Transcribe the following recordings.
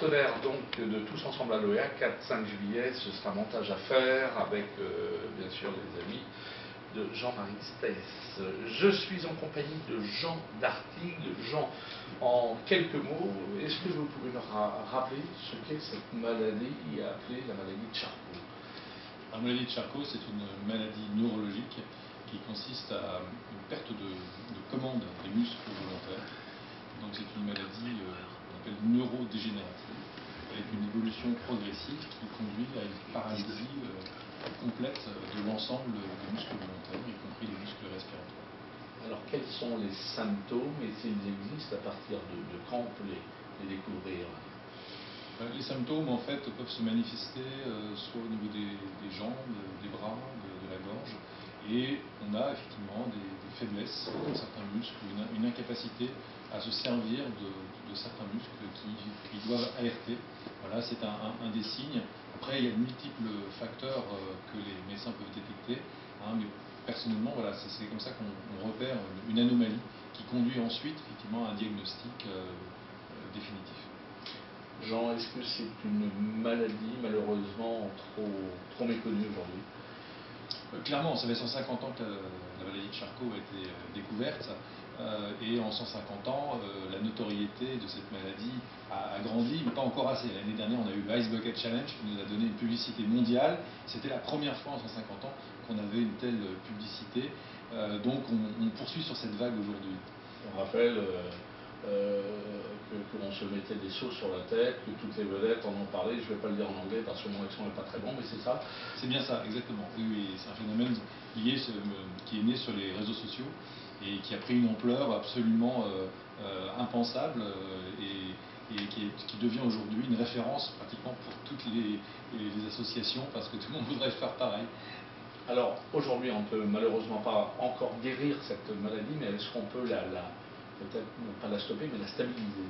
partenaire donc de Tous Ensemble à l'OEA, 4-5 juillet, ce sera montage à faire avec bien sûr les amis de Jean-Marie Staes. Je suis en compagnie de Jean d'Artigues. Jean, en quelques mots, est-ce que vous pouvez nous rappeler ce qu'est cette maladie appelée la maladie de Charcot? La maladie de Charcot, c'est une maladie neurologique qui consiste à une perte de commande des muscles volontaires. Donc c'est une maladie qu'on appelle neurodégénérative, avec une évolution progressive qui conduit à une paralysie complète de l'ensemble des muscles volontaires, y compris les muscles respiratoires. Alors quels sont les symptômes et s'ils existent, à partir de quand on peut les découvrir? Les symptômes en fait peuvent se manifester soit au niveau des jambes, des bras, de la gorge, et on a effectivement des faiblesses dans certains muscles, une incapacité à se servir de certains muscles qui doivent alerter. Voilà, c'est un des signes. Après, il y a de multiples facteurs que les médecins peuvent détecter, mais personnellement, voilà, c'est comme ça qu'on repère une anomalie qui conduit ensuite effectivement à un diagnostic définitif. Jean, est-ce que c'est une maladie malheureusement trop méconnue aujourd'hui? Clairement, ça fait 150 ans que la maladie de Charcot a été découverte, et en 150 ans, la notoriété de cette maladie a grandi, mais pas encore assez. L'année dernière, on a eu le Ice Bucket Challenge qui nous a donné une publicité mondiale. C'était la première fois en 150 ans qu'on avait une telle publicité. Donc on poursuit sur cette vague aujourd'hui. On rappelle que l'on se mettait des seaux sur la tête, que toutes les vedettes en ont parlé. Je ne vais pas le dire en anglais parce que mon accent n'est pas très bon, mais c'est ça. C'est bien ça, exactement. Oui, c'est un phénomène lié, qui est né sur les réseaux sociaux et qui a pris une ampleur absolument impensable et qui devient aujourd'hui une référence pratiquement pour toutes les associations parce que tout le monde voudrait faire pareil. Alors aujourd'hui, on ne peut malheureusement pas encore guérir cette maladie, mais est-ce qu'on peut peut-être non pas la stopper, mais la stabiliser?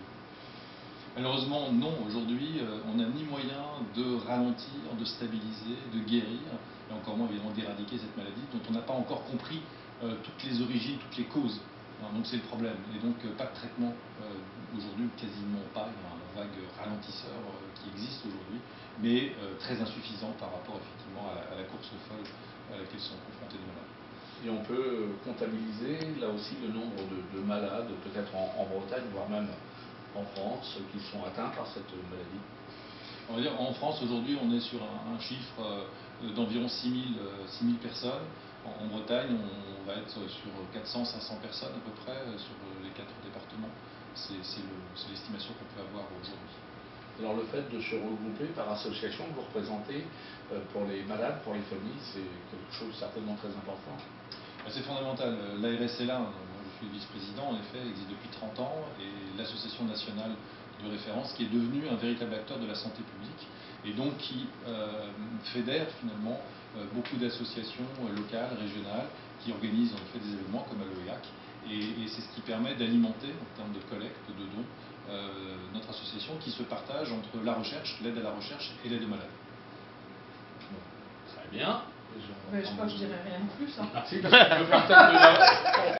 Malheureusement, non. Aujourd'hui, on n'a ni moyen de ralentir, de stabiliser, de guérir, et encore moins évidemment d'éradiquer cette maladie dont on n'a pas encore compris toutes les origines, toutes les causes. Donc c'est le problème. Et donc pas de traitement aujourd'hui, quasiment pas. Il y a un vague ralentisseur qui existe aujourd'hui, mais très insuffisant par rapport effectivement à la course folle à laquelle sont confrontés les malades. Et on peut comptabiliser là aussi le nombre de malades, peut-être en Bretagne, voire même en France, qui sont atteints par cette maladie? On va dire en France aujourd'hui on est sur un chiffre d'environ 6 000 personnes. En Bretagne on va être sur 400-500 personnes à peu près sur les 4 départements. C'est l'estimation qu'on peut avoir aujourd'hui. Alors le fait de se regrouper par association, vous représentez pour les malades, pour les familles, c'est quelque chose certainement très important. C'est fondamental. L'ARS-LA, moi je suis vice-président, en effet, existe depuis 30 ans, et l'association nationale de référence qui est devenue un véritable acteur de la santé publique, et donc qui fédère finalement beaucoup d'associations locales, régionales, qui organisent en effet des événements comme à l'OEAC, et c'est ce qui permet d'alimenter, en termes de collecte, de dons, notre association qui se partage entre la recherche, l'aide à la recherche et l'aide aux malades. Bon, très bien. Je crois que je dirais rien de plus. Si, parce que je peux faire peut-être